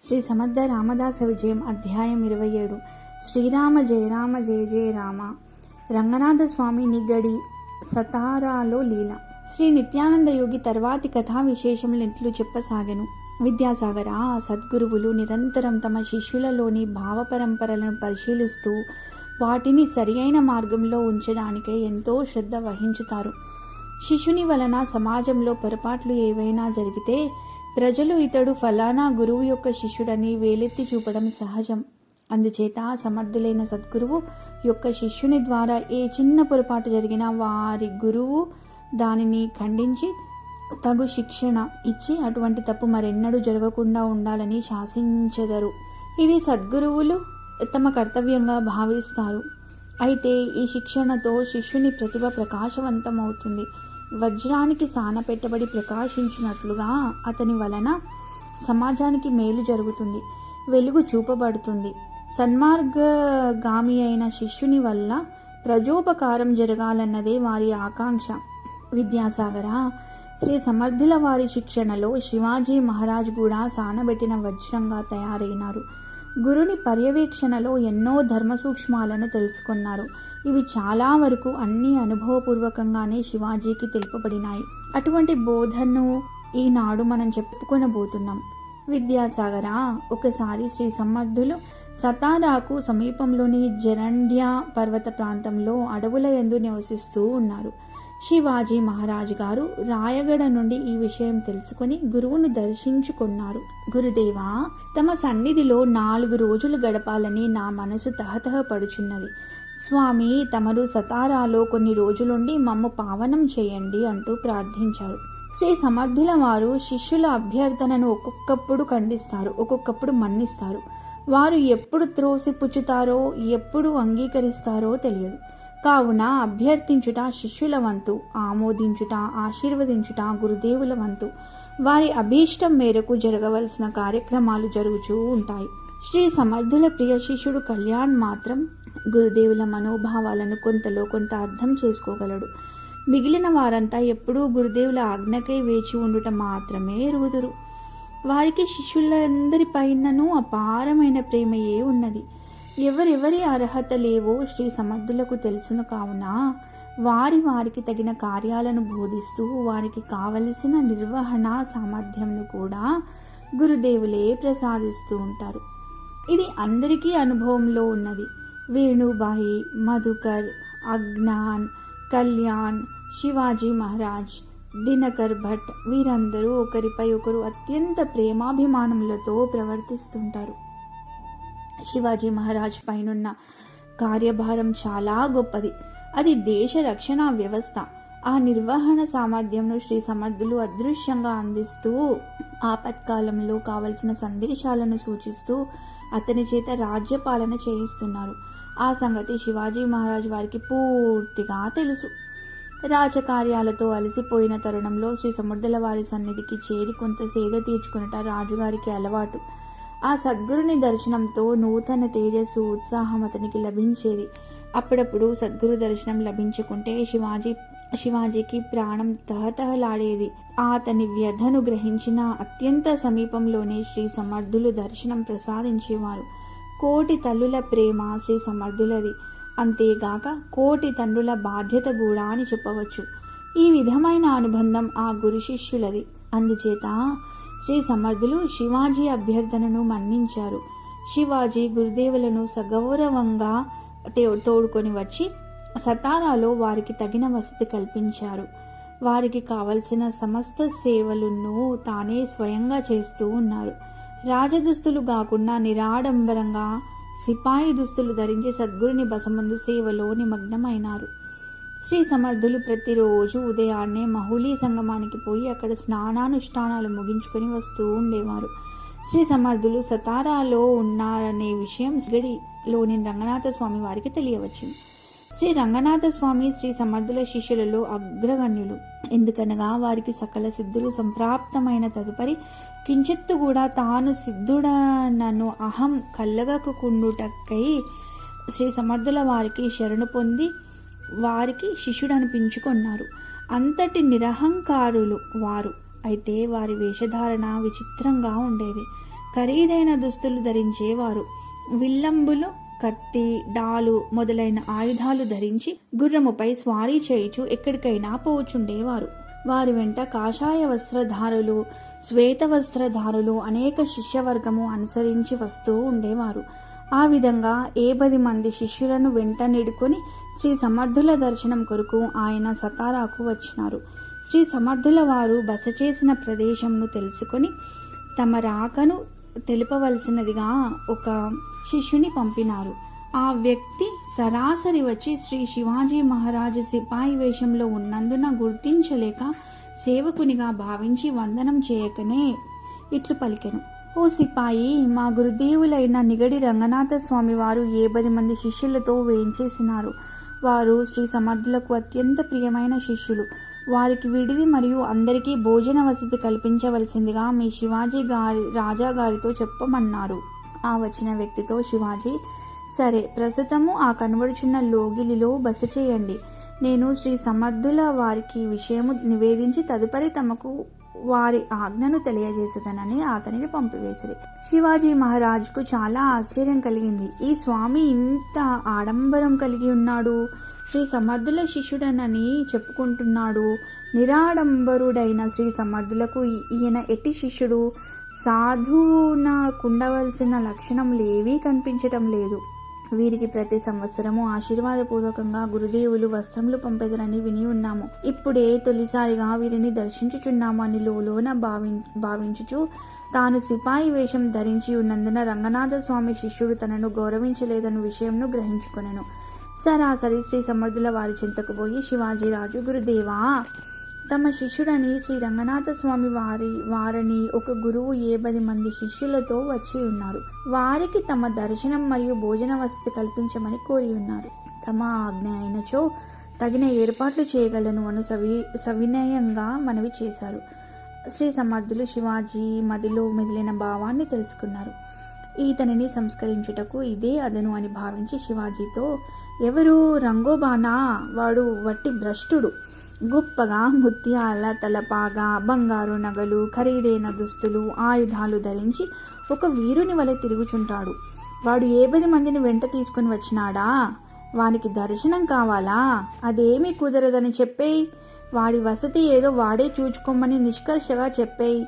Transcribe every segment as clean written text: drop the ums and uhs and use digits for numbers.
శ్రీ సమర్థ రామదాస విజయం అధ్యాయం 27. శ్రీరామ జయ రామ జయ జయ రామ. రంగనాథ స్వామి నిగడి సతారాలో లీల. శ్రీ నిత్యానంద యోగి తర్వాతి కథా విశేషములెట్లు చెప్పసాగెను. విద్యాసాగర, సద్గురువులు నిరంతరం తమ శిష్యులలోని భావ పరంపరలను పరిశీలిస్తూ వాటిని సరి అయిన మార్గంలో ఉంచడానికే ఎంతో శ్రద్ధ వహించుతారు. శిష్యుని వలన సమాజంలో పొరపాట్లు ఏవైనా జరిగితే ప్రజలు ఇతడు ఫలానా గురువు యొక్క శిష్యుడని వేలెత్తి చూపడం సహజం. అందుచేత సమర్థులైన సద్గురువు యొక్క శిష్యుని ద్వారా ఏ చిన్న పొరపాటు జరిగినా వారి గురువు దానిని ఖండించి తగు శిక్షణ ఇచ్చి అటువంటి తప్పు మరెన్నడూ జరగకుండా ఉండాలని శాసించెదరు. ఇది సద్గురువులు తమ కర్తవ్యంగా భావిస్తారు. అయితే ఈ శిక్షణతో శిష్యుని ప్రతిభ ప్రకాశవంతమవుతుంది. వజ్రానికి సాన పెట్టబడి ప్రకాశించినట్లుగా అతని వలన సమాజానికి మేలు జరుగుతుంది, వెలుగు చూపబడుతుంది. సన్మార్గగామి అయిన శిష్యుని వల్ల ప్రజోపకారం జరగాలన్నదే వారి ఆకాంక్ష. విద్యాసాగర, శ్రీ సమర్థుల వారి శిక్షణలో శివాజీ మహారాజ్ కూడా సానబెట్టిన వజ్రంగా తయారైనారు. గురుని పర్యవేక్షణలో ఎన్నో ధర్మ సూక్ష్మాలను తెలుసుకున్నారు. ఇవి చాలా వరకు అన్ని అనుభవపూర్వకంగానే శివాజీకి తెలుపబడినాయి. అటువంటి బోధను ఈనాడు మనం చెప్పుకొనబోతున్నాం. విద్యాసాగర, ఒకసారి శ్రీ సమర్థులు సతారాకు సమీపంలోని జరండ్య పర్వత ప్రాంతంలో అడవుల యందు నివసిస్తూ ఉన్నారు. శివాజీ మహారాజ్ గారు రాయగడ నుండి ఈ విషయం తెలుసుకుని గురువును దర్శించుకున్నారు. గురుదేవా, తమ సన్నిధిలో 4 రోజులు గడపాలని నా మనసు తహతహ పడుచున్నది. స్వామి, తమరు సతారాలో కొన్ని రోజులుండి మమ్ము పావనం చేయండి అంటూ ప్రార్థించారు. శ్రీ సమర్థుల వారు శిష్యుల అభ్యర్థనను ఒక్కొక్కప్పుడు ఖండిస్తారు, ఒక్కొక్కప్పుడు మన్నిస్తారు. వారు ఎప్పుడు త్రోసిపుచ్చుతారో, ఎప్పుడు అంగీకరిస్తారో తెలియదు. కావున అభ్యర్థించుట శిష్యుల వంతు, ఆమోదించుట, ఆశీర్వదించుట గురుదేవుల వంతు. వారి అభీష్టం మేరకు జరగవలసిన కార్యక్రమాలు జరుగుతూ ఉంటాయి. శ్రీ సమర్థుల ప్రియ శిష్యుడు కళ్యాణ్ మాత్రం గురుదేవుల మనోభావాలను కొంతలో కొంత అర్థం చేసుకోగలడు. మిగిలిన వారంతా ఎప్పుడూ గురుదేవుల ఆజ్ఞకై వేచి ఉండుట మాత్రమే ఎరుగుదురు. వారికి శిష్యులందరిపైనను అపారమైన ప్రేమయే ఉన్నది. ఎవరెవరి అర్హత లేవో శ్రీ సమర్థులకు తెలుసును. కావున వారికి తగిన కార్యాలను బోధిస్తూ వారికి కావలసిన నిర్వహణ సామర్థ్యంను కూడా గురుదేవులే ప్రసాదిస్తూ ఉంటారు. ఇది అందరికీ అనుభవంలో ఉన్నది. వేణుబాయి, మధుకర్, అజ్ఞాన్, కళ్యాణ్, శివాజీ మహారాజ్, దినకర్ భట్ వీరందరూ ఒకరిపై ఒకరు అత్యంత ప్రేమాభిమానములతో ప్రవర్తిస్తుంటారు. శివాజీ మహారాజ్ పైనున్న కార్యభారం చాలా గొప్పది. అది దేశ రక్షణ వ్యవస్థ. ఆ నిర్వహణ సామర్థ్యంను శ్రీ సమర్థులు అదృశ్యంగా అందిస్తూ ఆపత్కాలంలో కావలసిన సందేశాలను సూచిస్తూ అతని చేత రాజ్యపాలన చేయిస్తున్నారు. ఆ సంగతి శివాజీ మహారాజ్ వారికి పూర్తిగా తెలుసు. రాజకార్యాలతో అలసిపోయిన తరుణంలో శ్రీ సమర్థుల వారి సన్నిధికి చేరి కొంత సేద తీర్చుకునట రాజుగారికి అలవాటు. ఆ సద్గురుని దర్శనంతో నూతన తేజస్సు, ఉత్సాహం అతనికి లభించేది. అప్పుడప్పుడు సద్గురు దర్శనం లభించుకుంటే శివాజీకి ప్రాణం తహతహలాడేది. అతని వ్యధను గ్రహించిన అత్యంత సమీపంలోనే శ్రీ సమర్థులు దర్శనం ప్రసాదించేవారు. 1,000,000 తల్లుల ప్రేమ శ్రీ సమర్థులది. అంతేగాక 1,000,000 తండ్రుల బాధ్యత కూడా అని చెప్పవచ్చు. ఈ విధమైన అనుబంధం ఆ గురు శిష్యులది. అందుచేత శ్రీ సమర్థులు శివాజీ అభ్యర్థనను మన్నించారు. శివాజీ గురుదేవులను సగౌరవంగా తోడుకొని వచ్చి సతారాలో వారికి తగిన వసతి కల్పించారు. వారికి కావలసిన సమస్త సేవలను తానే స్వయంగా చేస్తూ ఉన్నారు. రాజదుస్తులు కాకుండా నిరాడంబరంగా సిపాయి దుస్తులు ధరించి సద్గురుని బసమందు సేవలో నిమగ్నమైనారు. శ్రీ సమర్థులు ప్రతిరోజు ఉదయాన్నే మహుళీ సంగమానికి పోయి అక్కడ స్నానానుష్ఠానాలు ముగించుకొని వస్తూ ఉండేవారు. శ్రీ సమర్థులు సతారాలో ఉన్నారనే విషయం గడిలోని రంగనాథ స్వామి వారికి తెలియవచ్చింది. శ్రీ రంగనాథ స్వామి శ్రీ సమర్థుల శిష్యులలో అగ్రగణ్యులు. ఎందుకనగా వారికి సకల సిద్ధులు సంప్రాప్తమైన తదుపరి కించిత్తు కూడా తాను సిద్ధుడనను అహం కల్లగకుండుటకై శ్రీ సమర్థుల వారికి శరణు పొంది వారికి శిష్యుడనిపించుకున్నారు. అంతటి నిరహంకారులు వారు. అయితే వారి వేషధారణ విచిత్రంగా ఉండేది. ఖరీదైన దుస్తులు ధరించేవారు. విల్లంబులు, కత్తి, డాలు మొదలైన ఆయుధాలు ధరించి గుర్రముపై స్వారీ చేయుచు ఎక్కడికైనా పోచుండేవారు. వారి వెంట కాషాయ వస్త్రధారులు, శ్వేత వస్త్రధారులు అనేక శిష్యవర్గము అనుసరించి వస్తూ ఉండేవారు. ఆ విధంగా 10 మంది శిష్యులను వెంట నిడుకొని శ్రీ సమర్థుల దర్శనం కొరకు ఆయన సతారాకు వచ్చినారు. శ్రీ సమర్థుల వారు బస చేసిన ప్రదేశంను తెలుసుకొని తమ రాకను తెలుపవలసినదిగా ఒక శిష్యుని పంపినారు. ఆ వ్యక్తి సరాసరి వచ్చి శ్రీ శివాజీ మహారాజు సిపాయి వేషంలో ఉన్నందున గుర్తించలేక సేవకునిగా భావించి వందనం చేయకనే ఇట్లు పలికెను. ఓ సిపాయి, మా గురుదేవులైన నిగడి రంగనాథ స్వామి వారు 10 మంది శిష్యులతో వేయించేసినారు. వారు శ్రీ సమర్థులకు అత్యంత ప్రియమైన శిష్యులు. వారికి విడిది మరియు అందరికీ భోజన వసతి కల్పించవలసిందిగా మీ శివాజీ రాజా గారితో చెప్పమన్నారు. ఆ వచ్చిన వ్యక్తితో శివాజీ, సరే, ప్రస్తుతము ఆ కనబడుచున్న లోగిలిలో బస చేయండి. నేను శ్రీ సమర్థుల వారికి విషయము నివేదించి తదుపరి తమకు వారి ఆజ్ఞను తెలియజేసేదనని అతనికి పంపివేసిరి. శివాజీ మహారాజుకు చాలా ఆశ్చర్యం కలిగింది. ఈ స్వామి ఇంత ఆడంబరం కలిగి ఉన్నాడు, శ్రీ సమర్థుల శిష్యుడనని చెప్పుకుంటున్నాడు. నిరాడంబరుడైన శ్రీ సమర్థులకు ఈయన ఎట్టి శిష్యుడు? సాధువునకుండవలసిన లక్షణములేవీ కనిపించటం లేదు. వీరికి ప్రతి సంవత్సరము ఆశీర్వాదపూర్వకంగా గురుదేవులు వస్త్రములు పంపెదరని విని ఉన్నాము. ఇప్పుడే తొలిసారిగా వీరిని దర్శించుచున్నాము అని లోలోన భావించుచు తాను సిపాయి వేషం ధరించి ఉన్నందున రంగనాథ స్వామి శిష్యుడు తనను గౌరవించలేదన్న విషయంను గ్రహించుకొనెను. సరాసరి శ్రీ సమర్థుల వారి చెంతకు పోయి, శివాజీరాజు, గురుదేవా, తమ శిష్యుడని శ్రీ రంగనాథ స్వామి వారని ఒక గురువు 10 మంది శిష్యులతో వచ్చి ఉన్నారు. వారికి తమ దర్శనం మరియు భోజన వసతి కల్పించమని కోరి ఉన్నారు. తమ ఆజ్ఞ అయినచో తగిన ఏర్పాట్లు చేయగలను అను సవినయంగా మనవి చేశారు. శ్రీ సమర్థులు శివాజీ మదిలో మెదిలిన భావాన్ని తెలుసుకున్నారు. ఈతనిని సంస్కరించుటకు ఇదే అదను అని భావించి శివాజీతో, ఎవరు? రంగోబానా? వాడు వట్టి భ్రష్టుడు. గొప్పగా ముత్యాల తలపాగా, బంగారు నగలు, ఖరీదైన దుస్తులు, ఆయుధాలు ధరించి ఒక వీరుని వలె తిరుగుచుంటాడు. వాడు 10 మందిని వెంట తీసుకుని వచ్చినాడా? వానికి దర్శనం కావాలా? అదేమీ కుదరదని చెప్పేయి. వాడి వసతి ఏదో వాడే చూచుకోమని నిష్కర్షగా చెప్పేయి.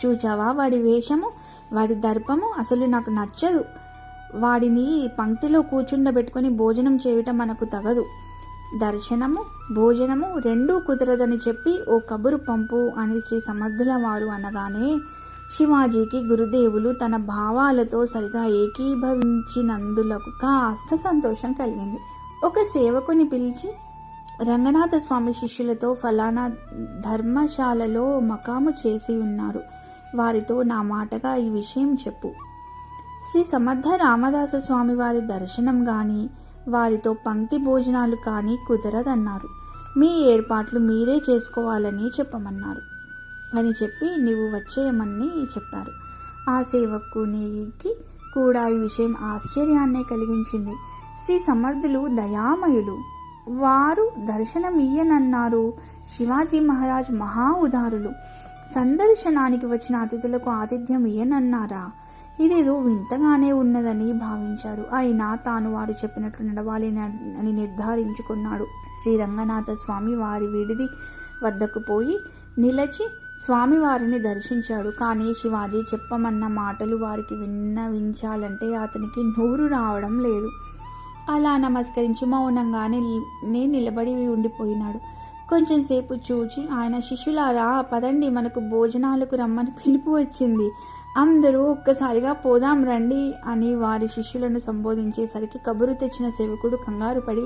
చూచావా వాడి వేషము, వాడి దర్పము? అసలు నాకు నచ్చదు. వాడిని పంక్తిలో కూర్చుండబెట్టుకుని భోజనం చేయుట మనకు తగదు. దర్శనము భోజనము రెండూ కుదరదని చెప్పి ఓ కబురు పంపు అని శ్రీ సమర్థుల వారు అనగానే శివాజీకి గురుదేవులు తన భావాలతో సరిగా ఏకీభవించినందులకు కాస్త సంతోషం కలిగింది. ఒక సేవకుని పిలిచి, రంగనాథ స్వామి శిష్యులతో ఫలానా ధర్మశాలలో మకాము చేసి ఉన్నారు. వారితో నా మాటగా ఈ విషయం చెప్పు. శ్రీ సమర్థ రామదాస స్వామి వారి దర్శనం గాని వారితో పంక్తి భోజనాలు కానీ కుదరదన్నారు. మీ ఏర్పాట్లు మీరే చేసుకోవాలని చెప్పమన్నారు అని చెప్పి నీవు వచ్చేయమని చెప్పారు. ఆ సేవకునికి కూడా ఈ విషయం ఆశ్చర్యాన్నే కలిగించింది. శ్రీ సమర్థులు దయామయులు. వారు దర్శనం ఇయ్యనన్నారు. శివాజీ మహారాజ్ మహా ఉదారులు. సందర్శనానికి వచ్చిన అతిథులకు ఆతిథ్యం ఇయ్యనన్నారా? ఇదేదో వింతగానే ఉన్నదని భావించారు. అయినా తాను వారు చెప్పినట్లు నడవాలి అని నిర్ధారించుకున్నాడు. శ్రీ రంగనాథ స్వామి వారి విడిది వద్దకు పోయి నిలచి స్వామివారిని దర్శించాడు. కానీ శివాజీ చెప్పమన్న మాటలు వారికి విన్నవించాలంటే అతనికి నోరు రావడం లేదు. అలా నమస్కరించి మౌనంగానే నిలబడి ఉండిపోయినాడు. కొంచెం సేపు చూచి ఆయన, శిష్యులారా పదండి, మనకు భోజనాలకు రమ్మని పిలుపు వచ్చింది, అందరూ ఒక్కసారిగా పోదాం రండి అని వారి శిష్యులను సంబోధించేసరికి కబురు తెచ్చిన సేవకుడు కంగారు పడి,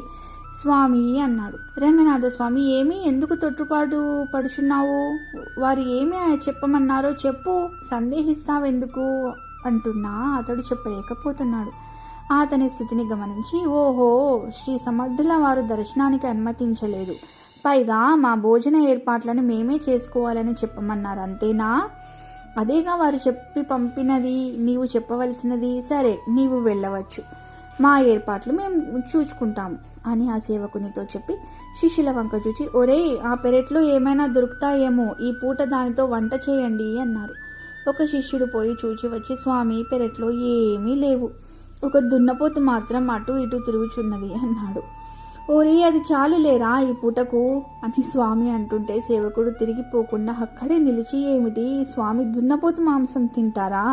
స్వామి అన్నాడు. రంగనాథ స్వామి, ఏమి, ఎందుకు తొట్టుపాటు పడుచున్నావు? వారు ఏమి చెప్పమన్నారో చెప్పు, సందేహిస్తావెందుకు అంటున్నా అతడు చెప్పలేకపోతున్నాడు. అతని స్థితిని గమనించి, ఓహో, శ్రీ సమర్థుల వారు దర్శనానికి అనుమతించలేదు, పైగా మా భోజన ఏర్పాట్లను మేమే చేసుకోవాలని చెప్పమన్నారు, అంతేనా? అదేగా వారు చెప్పి పంపినది, నీవు చెప్పవలసినది. సరే, నీవు వెళ్ళవచ్చు, మా ఏర్పాట్లు మేము చూచుకుంటాము అని ఆ సేవకునితో చెప్పి శిష్యుల వంక చూచి, ఒరేయ్, ఆ పెరట్లో ఏమైనా దొరుకుతాయేమో, ఈ పూట దానితో వంట చేయండి అన్నారు. ఒక శిష్యుడు పోయి చూచి వచ్చి, స్వామి, పెరట్లో ఏమీ లేవు, ఒక దున్నపోతు మాత్రం అటు ఇటు తిరుగుచున్నది అన్నాడు. ఓరి, అది చాలు లేరా ఈ పూటకు అని స్వామి అంటుంటే సేవకుడు తిరిగిపోకుండా అక్కడే నిలిచి, ఏమిటి స్వామి, దున్నపోతు మాంసం తింటారా?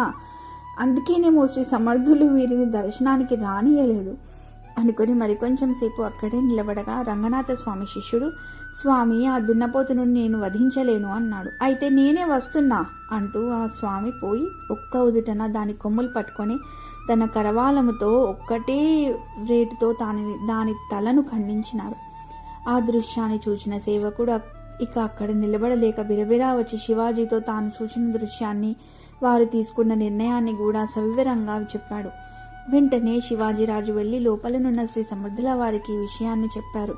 అందుకేనేమో శ్రీ సమర్థులు వీరిని దర్శనానికి రానియలేదు అనుకుని మరికొంచెం సేపు అక్కడే నిలబడగా రంగనాథ స్వామి శిష్యుడు, స్వామి, ఆ దున్నపోతును నేను వధించలేను అన్నాడు. అయితే నేనే వస్తున్నా అంటూ ఆ స్వామి పోయి ఒక్క ఉదుటన దాని కొమ్ములు పట్టుకొని తన కరవాలముతో ఒక్కటే రేటుతో దాని తలను ఖండించినాడు. ఆ దృశ్యాన్ని చూసిన సేవకుడు ఇక అక్కడ నిలబడలేక బిరబిరా వచ్చి శివాజీతో తాను చూసిన దృశ్యాన్ని, వారు తీసుకున్న నిర్ణయాన్ని కూడా సవివరంగా చెప్పాడు. వెంటనే శివాజీరాజు వెళ్లి లోపలనున్న శ్రీ సమర్థుల వారికి ఈ విషయాన్ని చెప్పారు.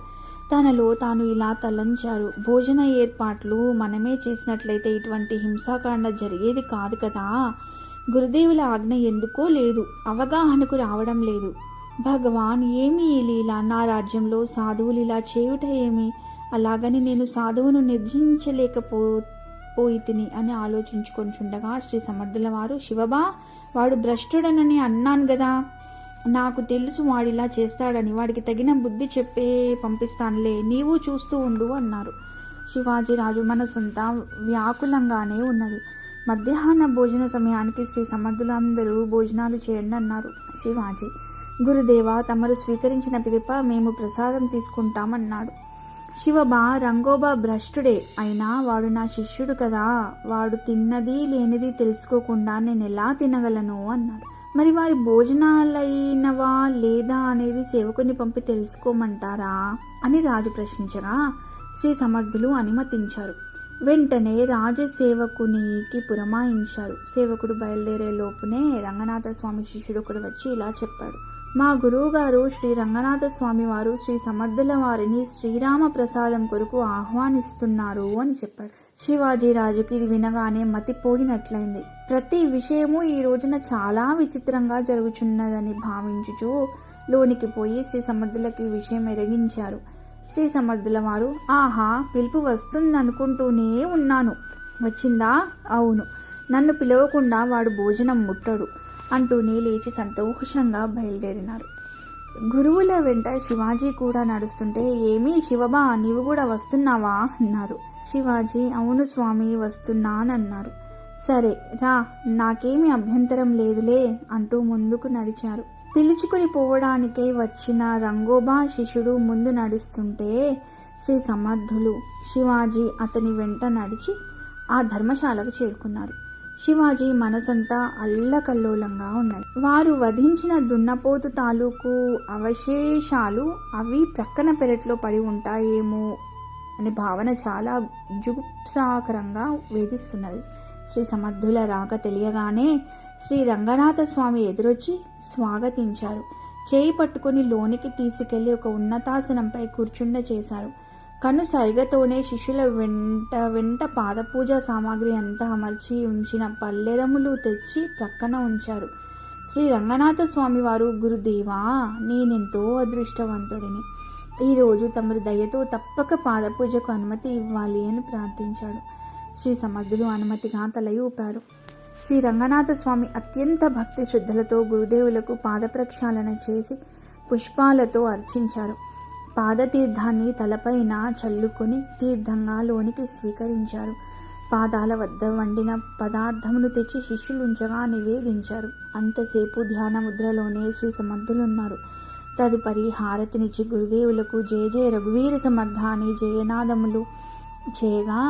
తనలో తాను ఇలా తలంచారు, భోజన ఏర్పాట్లు మనమే చేసినట్లయితే ఇటువంటి హింసాకాండ జరిగేది కాదు కదా. గురుదేవుల ఆజ్ఞ ఎందుకో లేదు, అవగాహనకు రావడం లేదు. భగవాన్, ఏమి ఈ లీల? నా రాజ్యంలో సాధువులు ఇలా చేయుట ఏమి? అలాగని నేను సాధువును నిర్జించలేకపోయితిని అని ఆలోచించుకొనిచుండగా శ్రీ సమర్థుల వారు, శివబా, వాడు భ్రష్టుడనని అన్నాను గదా, నాకు తెలుసు వాడిలా చేస్తాడని, వాడికి తగిన బుద్ధి చెప్పే పంపిస్తానులే, నీవు చూస్తూ ఉండు అన్నారు. శివాజీరాజు మనసంతా వ్యాకులంగానే ఉన్నది. మధ్యాహ్న భోజన సమయానికి శ్రీ సమర్థులు అందరూ భోజనాలు చేయండి అన్నారు. శివాజీ, గురుదేవా, తమరు స్వీకరించిన పిదప మేము ప్రసాదం తీసుకుంటామన్నాడు. శివబా, రంగోబా భ్రష్టుడే అయినా వాడు నా శిష్యుడు కదా, వాడు తిన్నది లేనిది తెలుసుకోకుండా నేను ఎలా తినగలను అన్నాడు. మరి వారి భోజనాలైనవా లేదా అనేది సేవకుని పంపి తెలుసుకోమంటారా అని రాజు ప్రశ్నించగా శ్రీ సమర్థులు అనుమతించారు. వెంటనే రాజు సేవకునికి పురమాయించారు. సేవకుడు బయలుదేరే లోపునే రంగనాథ స్వామి శిష్యుడు ఒకడు వచ్చి ఇలా చెప్పాడు, మా గురువుగారు శ్రీ రంగనాథ స్వామి వారు శ్రీ సమర్థుల వారిని శ్రీరామ ప్రసాదం కొరకు ఆహ్వానిస్తున్నారు అని చెప్పాడు. శివాజీరాజుకి ఇది వినగానే మతిపోయినట్లయింది. ప్రతి విషయము ఈ రోజున చాలా విచిత్రంగా జరుగుచున్నదని భావించుచు లోనికి పోయి శ్రీ సమర్థులకి ఈ విషయం ఎరగించారు. శ్రీ సమర్థుల వారు, ఆహా, పిలుపు వస్తుందనుకుంటూనే ఉన్నాను. వచ్చిందా? అవును, నన్ను పిలవకుండా వాడు భోజనం ముట్టడు అంటూనే లేచి సంతోషంగా బయలుదేరినారు. గురువుల వెంట శివాజీ కూడా నడుస్తుంటే, ఏమీ శివబా, నీవు కూడా వస్తున్నావా అన్నారు. శివాజీ, అవును స్వామి, వస్తున్నానన్నారు. సరే రా, నాకేమీ అభ్యంతరం లేదులే అంటూ ముందుకు నడిచారు. పిలుచుకుని పోవడానికై వచ్చిన రంగోబా శిష్యుడు ముందు నడుస్తుంటే శ్రీ సమర్థులు శివాజీ అతని వెంట నడిచి ఆ ధర్మశాలకు చేరుకున్నారు. శివాజీ మనసంతా అల్లకల్లోలంగా ఉన్నది. వారు వధించిన దున్నపోతు తాలూకు అవశేషాలు అవి ప్రక్కన పెరట్లో పడి ఉంటాయేమో అనే భావన చాలా జుగుప్సాకరంగా వేధిస్తున్నది. శ్రీ సమర్థుల రాక తెలియగానే శ్రీ రంగనాథ స్వామి ఎదురొచ్చి స్వాగతించారు. చేయి పట్టుకుని లోనికి తీసుకెళ్లి ఒక ఉన్నతాసనంపై కూర్చుండ చేశారు. కను సరిగతోనే శిష్యుల వెంట పాదపూజ సామాగ్రి అంతా అమర్చి ఉంచిన పల్లెరములు తెచ్చి ప్రక్కన ఉంచారు. శ్రీ రంగనాథ స్వామి వారు, గురుదేవా, నేనెంతో అదృష్టవంతుడిని. ఈరోజు తమరు దయతో తప్పక పాదపూజకు అనుమతి ఇవ్వాలి అని ప్రార్థించాడు. శ్రీ సమర్థులు అనుమతిగా తల ఊపారు. శ్రీ రంగనాథ స్వామి అత్యంత భక్తి శ్రద్ధలతో గురుదేవులకు పాదప్రక్షాళన చేసి పుష్పాలతో అర్చించారు. పాదతీర్థాన్ని తలపైన చల్లుకొని తీర్థంగా లోనికి స్వీకరించారు. పాదాల వద్ద వండిన పదార్థమును తెచ్చి శిష్యులుంచగా నివేదించారు. అంతసేపు ధ్యాన ముద్రలోనే శ్రీ సమర్థులున్నారు. తదుపరి హారతినిచ్చి గురుదేవులకు జయ జయ రఘువీర సమర్థ అని జయనాదములు చేయగా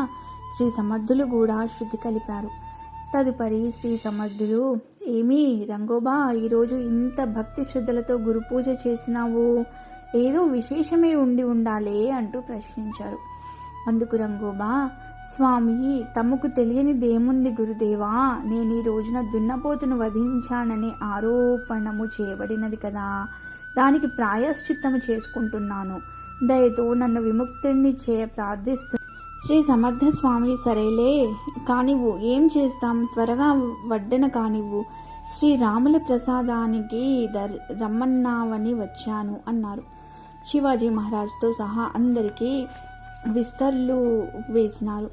శ్రీ సమర్థులు కూడా శృతి కలిపారు. తదుపరి శ్రీ సమర్థులు, ఏమీ రంగోబా, ఈరోజు ఇంత భక్తి శ్రద్ధలతో గురు పూజ చేసినావు, ఏదో విశేషమే ఉండాలే అంటూ ప్రశ్నించారు. అందుకు రంగోబా, స్వామి, తమకు తెలియనిదేముంది గురుదేవా, నేను ఈ రోజున దున్నపోతును వధించాననే ఆరోపణము చేయబడినది కదా, దానికి ప్రాయశ్చిత్తము చేసుకుంటున్నాను. దయతో నన్ను విముక్తుణ్ణి ప్రార్థిస్తు. శ్రీ సమర్థ స్వామి, సరేలే కానివ్వు, ఏం చేస్తాం, త్వరగా వడ్డన కానివ్వు, శ్రీరాముల ప్రసాదానికి రమ్మన్నావని వచ్చాను అన్నారు. శివాజీ మహారాజ్తో సహా అందరికీ విస్తర్లు వేసినారు.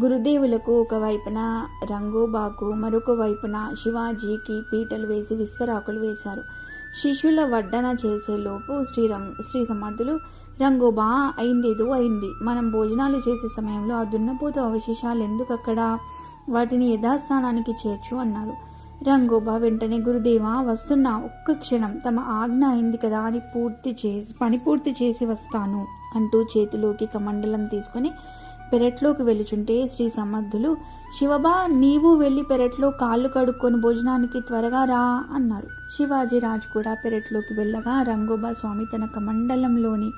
గురుదేవులకు ఒకవైపున రంగోబాకు, మరొక వైపున శివాజీకి పీటలు వేసి విస్తరాకులు వేశారు. శిష్యుల వడ్డన చేసేలోపు శ్రీ సమర్థులు, రంగోబా, అయిందేదో అయింది. మనం భోజనాలు చేసే సమయంలో ఆ దున్నపోతు అవశేషాలు ఎందుకు అక్కడ? వాటిని యథాస్థానానికి చేర్చు అన్నారు. రంగోబా వెంటనే, గురుదేవా వస్తున్నా, ఒక్క క్షణం, తమ ఆజ్ఞ అయింది కదా అని పని పూర్తి చేసి వస్తాను అంటూ చేతిలోకి కమండలం తీసుకుని పెరట్లోకి వెళ్ళుచుంటే శ్రీ సమర్థులు, శివబా, నీవు వెళ్ళి పెరట్లో కాళ్ళు కడుక్కొని భోజనానికి త్వరగా రా అన్నారు. శివాజీ రాజు కూడా పెరట్లోకి వెళ్ళగా రంగోబా స్వామి తన కమండలంలోని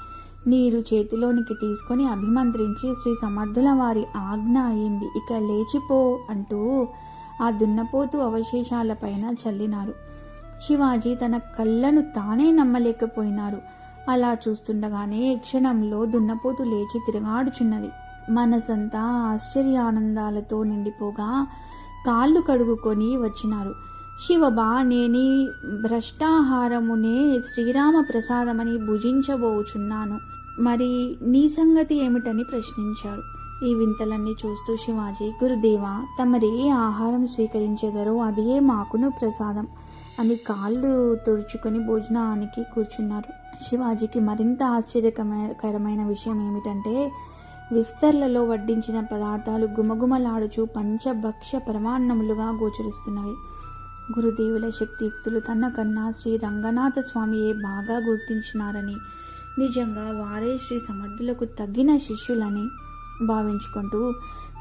నీరు చేతిలోనికి తీసుకొని అభిమంత్రించి, శ్రీ సమర్థుల వారి ఆజ్ఞ అయింది, ఇక లేచిపో అంటూ ఆ దున్నపోతు అవశేషాలపైన చల్లినారు. శివాజీ తన కళ్ళను తానే నమ్మలేకపోయినారు. అలా చూస్తుండగానే క్షణంలో దున్నపోతు లేచి తిరగాడుచున్నది. మనసంతా ఆశ్చర్యానందాలతో నిండిపోగా కాళ్ళు కడుగుకొని వచ్చినారు. శివబా, నేనీ భ్రష్టాహారమునే శ్రీరామ ప్రసాదమని భుజించబోచున్నాను, మరి నీ సంగతి ఏమిటని ప్రశ్నించారు. ఈ వింతలన్నీ చూస్తూ శివాజీ, గురుదేవా, తమరే ఆహారం స్వీకరించేదరో అదే మాకును ప్రసాదం అని కాళ్ళు తుడుచుకొని భోజనానికి కూర్చున్నారు. శివాజీకి మరింత ఆశ్చర్యకరమైన విషయం ఏమిటంటే, విస్తర్లలో వడ్డించిన పదార్థాలు గుమగుమలాడుచు పంచభక్ష పరమాన్నములుగా గోచరిస్తున్నవి. గురుదేవుల శక్తియుక్తులు తన కన్నా శ్రీ రంగనాథ స్వామియే బాగా గుర్తించినారని, నిజంగా వారే శ్రీ సమర్థులకు తగిన శిష్యులని భావించుకుంటూ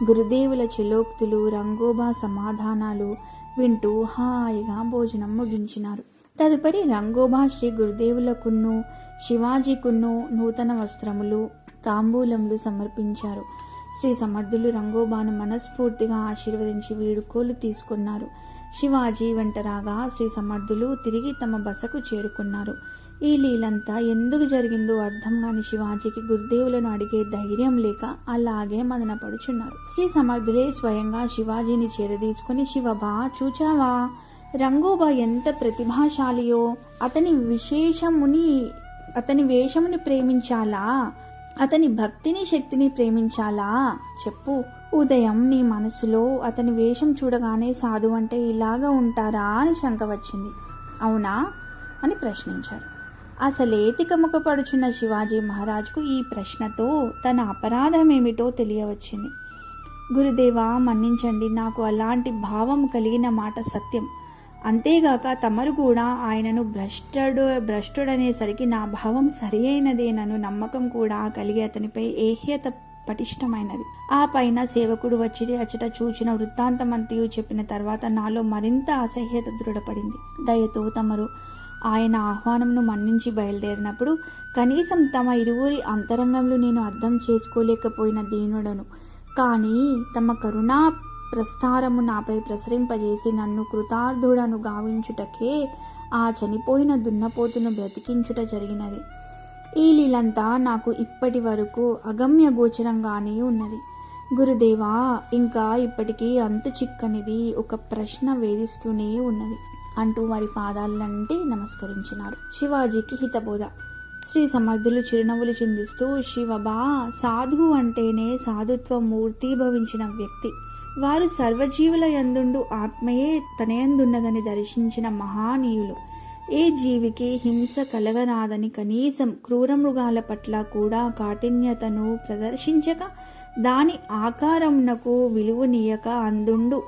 గురుదేవుల చెలోక్తులు, రంగోబా సమాధానాలు వింటూ హాయిగా భోజనం ముగించినారు. తదుపరి రంగోబా శ్రీ గురుదేవులకును శివాజీకును నూతన వస్త్రములు, తాంబూలములు సమర్పించారు. శ్రీ సమర్థులు రంగోబాను మనస్ఫూర్తిగా ఆశీర్వదించి వీడుకోలు తీసుకున్నారు. శివాజీ వెంట రాగా శ్రీ సమర్థులు తిరిగి తమ బసకు చేరుకున్నారు. ఈ లీలంతా ఎందుకు జరిగిందో అర్థం కాని శివాజీకి గురుదేవులను అడిగే ధైర్యం లేక అలాగే మదనపడుచున్నారు. శ్రీ సమర్థులే స్వయంగా శివాజీని చేరదీసుకుని, శివబా, చూచావా రంగోబా ఎంత ప్రతిభాశాలియో? అతని వేషముని ప్రేమించాలా, అతని భక్తిని శక్తిని ప్రేమించాలా చెప్పు. ఉదయం నీ మనసులో అతని వేషం చూడగానే సాధు అంటే ఇలాగా ఉంటారా అని శంక వచ్చింది, అవునా అని ప్రశ్నించారు. అసలే తికమకపడుచున్న శివాజీ మహారాజుకు ఈ ప్రశ్నతో తన అపరాధమేమిటో తెలియవచ్చింది. గురుదేవా, మన్నించండి, నాకు అలాంటి భావం కలిగిన మాట సత్యం. అంతేగాక తమరు కూడా ఆయనను భ్రష్టుడనేసరికి నా భావం సరి అయినదేనను నమ్మకం కూడా కలిగి అతనిపై ఏహ్యత పటిష్టమైనది. ఆ పైన సేవకుడు వచ్చి అచట చూచిన వృత్తాంతమంతయు చెప్పిన తర్వాత నాలో మరింత అసహ్యత దృఢపడింది. దయతో తమరు ఆయన ఆహ్వానంను మన్నించి బయలుదేరినప్పుడు కనీసం తమ ఇరువురి అంతరంగంలో నేను అర్థం చేసుకోలేకపోయిన దీనుడను, కానీ తమ కరుణా ప్రస్తారము నాపై ప్రసరింపజేసి నన్ను కృతార్థుడను గావించుటకే ఆ చనిపోయిన దున్నపోతును బ్రతికించుట జరిగినది. ఈ లీలంతా నాకు ఇప్పటి వరకు అగమ్య గోచరంగానే ఉన్నది. గురుదేవా, ఇంకా ఇప్పటికీ అంతు చిక్కనిది ఒక ప్రశ్న వేధిస్తూనే ఉన్నది అంటూ వారి పాదాలంటి నమస్కరించినారు. శివాజీకి హితబోధ. శ్రీ సమర్థులు చిరునవ్వులు చిందిస్తూ, శివబా, సాధువు అంటేనే సాధుత్వ మూర్తీభవించిన వ్యక్తి. వారు సర్వజీవుల యందుండు ఆత్మయే తనయందున్నదని దర్శించిన మహానీయులు. ఏ జీవికి హింస కలగరాదని కనీసం క్రూరమృగాల పట్ల కూడా కాఠిన్యతను ప్రదర్శించక దాని ఆకారమునకు విలువనీయక అందుండు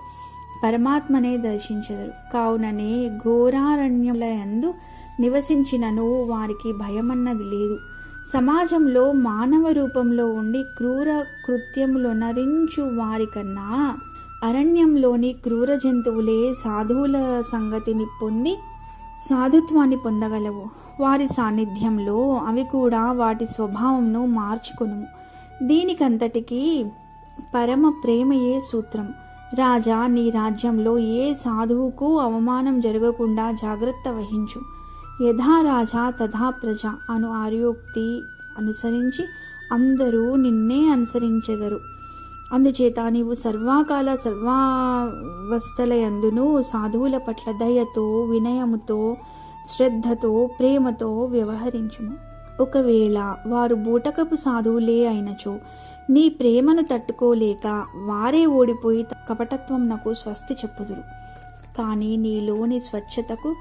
పరమాత్మనే దర్శించెదరు. కావుననే ఘోరారణ్యములయందు నివసించినను వారికి భయమన్నది లేదు. సమాజంలో మానవ రూపంలో ఉండి క్రూర కృత్యములొనరించు వారికన్నా అరణ్యంలోని క్రూర జంతువులే సాధువుల సంగతిని పొంది సాధుత్వాన్ని పొందగలవు. వారి సాన్నిధ్యంలో అవి కూడా వాటి స్వభావంను మార్చుకొనుము. దీనికంతటికీ పరమ ప్రేమయే సూత్రం. రాజా, నీ రాజ్యంలో ఏ సాధువుకు అవమానం జరగకుండా జాగ్రత్త వహించు. యథా రాజా తథా ప్రజ అను ఆర్యోక్తి అనుసరించి అందరూ నిన్నే అనుసరించెదరు. అందుచేత నీవు సర్వకాల సర్వావస్థలయందును సాధువుల పట్ల దయతో, వినయముతో, శ్రద్ధతో, ప్రేమతో వ్యవహరించుము. ఒకవేళ వారు బూటకపు సాధువులే అయినచో నీ ప్రేమను తట్టుకోలేక వారే ఓడిపోయి కపటత్వంనకు స్వస్తి చెప్పుదురు. కానీ నీలోని స్వచ్ఛతకు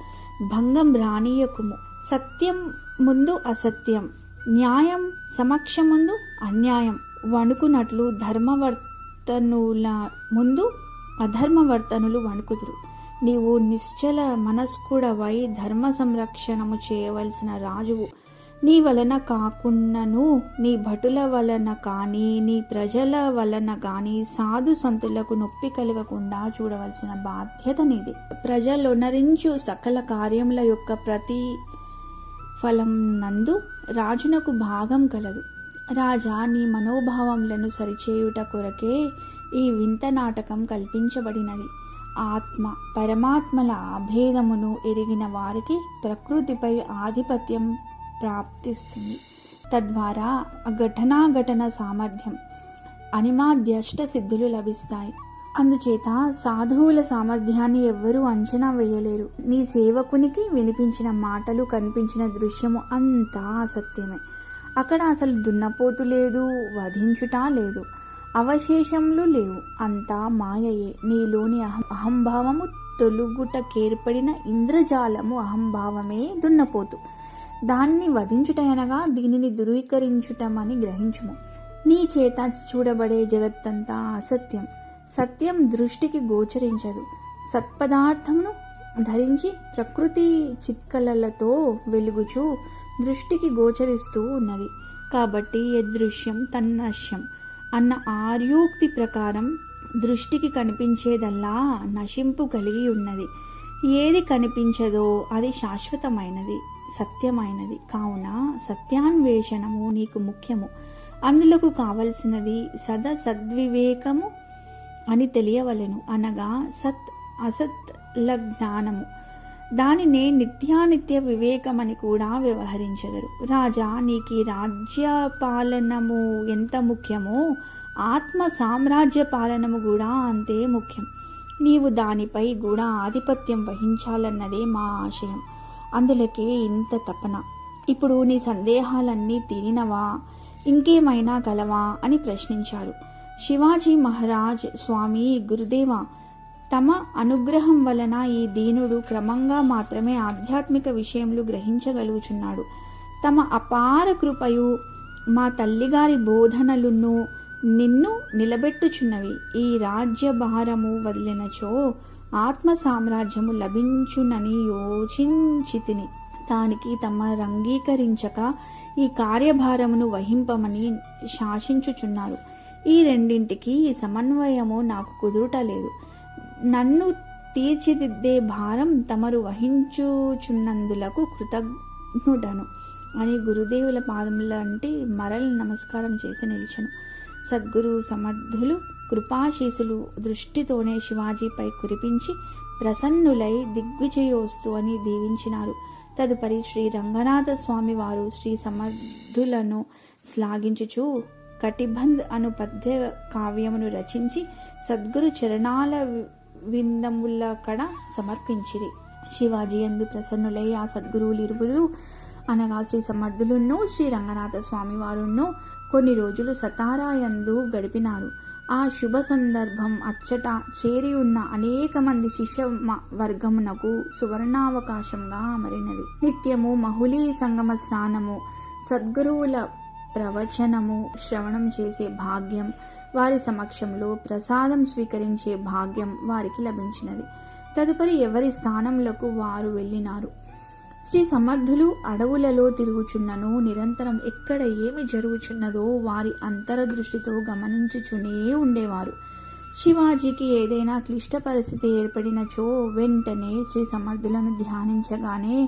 భంగం రానీయకుము. సత్యం ముందు అసత్యం, న్యాయం సమక్షముందు అన్యాయం వణుకునట్లు ధర్మవర్తనుల ముందు అధర్మవర్తనులు వణుకుదురు. నీవు నిశ్చల మనస్కుడవై ధర్మ సంరక్షణము చేయవలసిన రాజువు. నీ వలన కాకున్నను నీ భటుల వలన కానీ నీ ప్రజల వలన కానీ సాధు సంతులకు నొప్పి కలగకుండా చూడవలసిన బాధ్యత నీది. ప్రజలొనరించు సకల కార్యముల యొక్క ప్రతి ఫలం నందు రాజునకు భాగం కలదు. రాజా, నీ మనోభావములను సరిచేయుట కొరకే ఈ వింత నాటకం కల్పించబడినది. ఆత్మ పరమాత్మల అభేదమును ఎరిగిన వారికి ప్రకృతిపై ఆధిపత్యం ప్రాప్తిస్తుంది. తద్వారా ఘటనాఘటన సామర్థ్యం అనిమాద్యష్ట సిద్ధులు లభిస్తాయి. అందుచేత సాధువుల సామర్థ్యాన్ని ఎవ్వరూ అంచనా వేయలేరు. నీ సేవకునికి వినిపించిన మాటలు, కనిపించిన దృశ్యము అంతా అసత్యమే. అక్కడ అసలు దున్నపోతు లేదు, వధించుట లేదు, అవశేషములు లేవు, అంతా మాయయే. నీలోని అహంభావము తొలుగుటకేర్పడిన ఇంద్రజాలము అహంభావమే దున్నపోతు. దానిని వధించుటయనగా దీనిని ధృవీకరించుటమని గ్రహించుము. నీ చేత చూడబడే జగత్తంతా అసత్యం. సత్యం దృష్టికి గోచరించదు. సత్పదార్థమును ధరించి ప్రకృతి చిత్కలలతో వెలుగుచూ దృష్టికి గోచరిస్తూ ఉన్నది. కాబట్టి యదృశ్యం తన్నశ్యం అన్న ఆర్యోక్తి ప్రకారం దృష్టికి కనిపించేదల్లా నశింపు కలిగి ఉన్నది. ఏది కనిపించదో అది శాశ్వతమైనది, సత్యమైనది. కావున సత్యాన్వేషణము నీకు ముఖ్యము. అందులకు కావలసినది సద్వివేకము అని తెలియవలెను. అనగా సత్ అసత్ల జ్ఞానము. దానినే నిత్యానిత్య వివేకమని కూడా వ్యవహరించెదరు. రాజా, నీకు రాజ్యపాలనము ఎంత ముఖ్యమో ఆత్మ సామ్రాజ్య పాలనము కూడా అంతే ముఖ్యం. నీవు దానిపై కూడా ఆధిపత్యం వహించాలన్నదే మా ఆశయం. అందులకే ఇంత తపన. ఇప్పుడు నీ సందేహాలన్నీ తీరినవా? ఇంకేమైనా కలవా అని ప్రశ్నించారు. శివాజీ మహారాజ్, స్వామి గురుదేవా, తమ అనుగ్రహం వలన ఈ దీనుడు క్రమంగా మాత్రమే ఆధ్యాత్మిక విషయములు గ్రహించగలుగుచున్నాడు. తమ అపార కృపయు మా తల్లిగారి బోధనలును నిన్ను నిలబెట్టుచున్నవి. ఈ రాజ్యభారము వదిలినచో ఆత్మ సామ్రాజ్యము లభించునని యోచించితిని. దానికి తమరంగీకరించక ఈ కార్యభారమును వహింపమని శాసించుచున్నారు. ఈ రెండింటికి సమన్వయము నాకు కుదురుటలేదు. నన్ను తీర్చిదిద్దే భారం తమరు వహించుచున్నందులకు కృతజ్ఞుడను అని గురుదేవుల పాదములంటి మరల నమస్కారం చేసి నిలిచెను. సద్గురు సమర్థులు కృపాశీసులు దృష్టితోనే శివాజీపై కురిపించి ప్రసన్నులై దిగ్విజయోస్తు అని దీవించినారు. తదుపరి శ్రీ రంగనాథ స్వామి వారు శ్రీ సమర్థులను శ్లాఘించుచు కటిబంధ్ అను పద్య కావ్యమును రచించి సద్గురు చరణాల విందముల కడ సమర్పించిరి. శివాజీ యందు ప్రసన్నులై ఆ సద్గురువులిరువురు అనగా శ్రీ సమర్థులును శ్రీ రంగనాథ స్వామి వారును కొన్ని రోజులు సతారాయందు గడిపినారు. ఆ శుభ సందర్భం అచ్చట చేరి ఉన్న అనేక మంది శిష్య వర్గమునకు సువర్ణావకాశంగా అమరినది. నిత్యము మహుళీ సంగమ స్నానము, సద్గురువుల ప్రవచనము శ్రవణం చేసే భాగ్యం, వారి సమక్షంలో ప్రసాదం స్వీకరించే భాగ్యం వారికి లభించినది. తదుపరి ఎవరి స్థానములకు వారు వెళ్ళినారు. శ్రీ సమర్థులు అడవులలో తిరుగుచున్నను నిరంతరం ఎక్కడ ఏమి జరుగుచున్నదో వారి అంతరదృష్టితో గమనించుచునే ఉండేవారు. శివాజీకి ఏదైనా క్లిష్ట పరిస్థితి ఏర్పడినచో వెంటనే శ్రీ సమర్థులను ధ్యానించగానే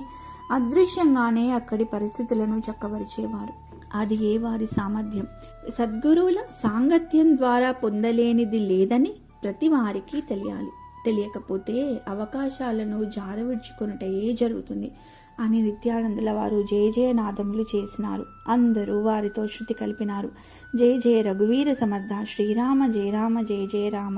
అదృశ్యంగానే అక్కడి పరిస్థితులను చక్కబరిచేవారు. అది ఏ వారి సామర్థ్యం. సద్గురువుల సాంగత్యం ద్వారా పొందలేనిది లేదని ప్రతి వారికి తెలియాలి. తెలియకపోతే అవకాశాలను జారవిడ్చుకొనుటే జరుగుతుంది అని నిత్యానందుల వారు జయ జయనాదములు చేసినారు. అందరూ వారితో శృతి కలిపినారు. జయ జయ రఘువీర సమర్థ, శ్రీరామ జయ రామ, జయ జయ రామ.